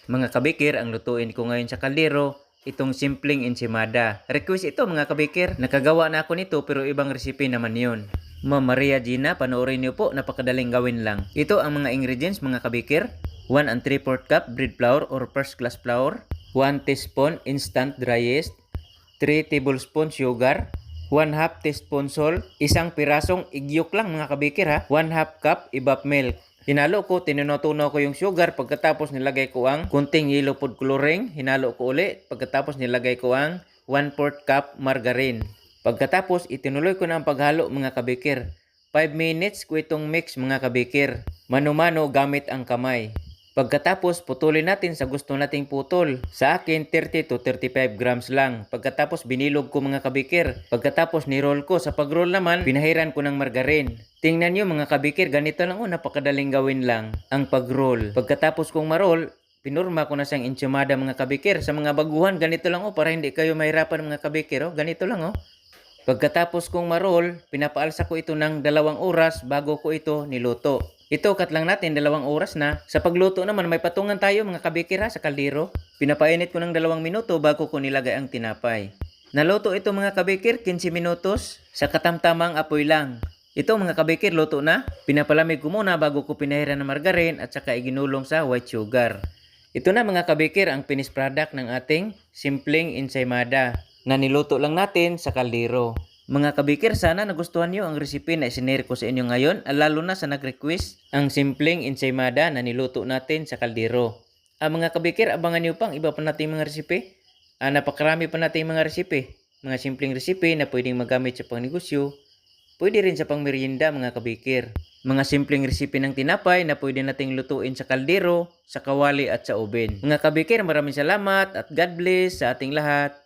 Mga kabikir, ang lutuin ko ngayon sa kaldero, itong simpleng enchimada. Request ito mga kabikir. Nakagawa na ako nito pero ibang recipe naman yun. Ma'am Maria Gina, panoorin niyo po, napakadaling gawin lang. Ito ang mga ingredients mga kabikir. 1 and 3/4 cup bread flour or first class flour. 1 teaspoon instant dry yeast. 3 tablespoon sugar. 1/2 teaspoon salt. Isang pirasong igyok lang mga kabikir ha. 1/2 cup evap milk. Hinalo ko, tinutunaw ko yung sugar, pagkatapos nilagay ko ang kunting yellow food coloring, hinalo ko uli, pagkatapos nilagay ko ang 1/4 cup margarine. Pagkatapos, itinuloy ko na ang paghalo mga kabikir. 5 minutes ko itong mix mga kabikir. Mano-mano gamit ang kamay. Pagkatapos, putulin natin sa gusto nating putol. Sa akin, 30 to 35 grams lang. Pagkatapos, binilog ko mga kabikir. Pagkatapos, niroll ko. Sa pag-roll naman, pinahiran ko ng margarine. Tingnan nyo mga kabikir, ganito lang napakadaling gawin lang ang pag-roll. Pagkatapos kong ma-roll, pinurma ko na siyang enchimada mga kabikir. Sa mga baguhan, ganito lang para hindi kayo mahirapan mga kabikir. Ganito lang Pagkatapos kong ma-roll, pinapaalsa ko ito ng 2 oras bago ko ito niluto. Ito cut lang natin 2 oras na. Sa pagluto naman may patungan tayo mga kabikira sa kaldero. Pinapainit ko ng 2 minuto bago ko nilagay ang tinapay. Naluto ito mga kabikir 15 minutos sa katamtamang apoy lang. Ito mga kabikir luto na. Pinapalamig ko muna bago ko pinahiran ng margarine at saka iginulong sa white sugar. Ito na mga kabikir ang finished product ng ating simpleng ensaymada na niluto lang natin sa kaldero. Mga kabikir, sana nagustuhan nyo ang recipe na isinare ko sa inyo ngayon, lalo na sa nag-request ang simpleng ensaymada na niluto natin sa kaldero. Mga kabikir, abangan nyo pang iba pa nating mga recipe. Napakarami pa nating mga recipe. Mga simpleng recipe na pwedeng magamit sa pangnegosyo. Pwede rin sa pangmerienda mga kabikir. Mga simpleng recipe ng tinapay na pwede nating lutuin sa kaldero, sa kawali at sa oven. Mga kabikir, maraming salamat at God bless sa ating lahat.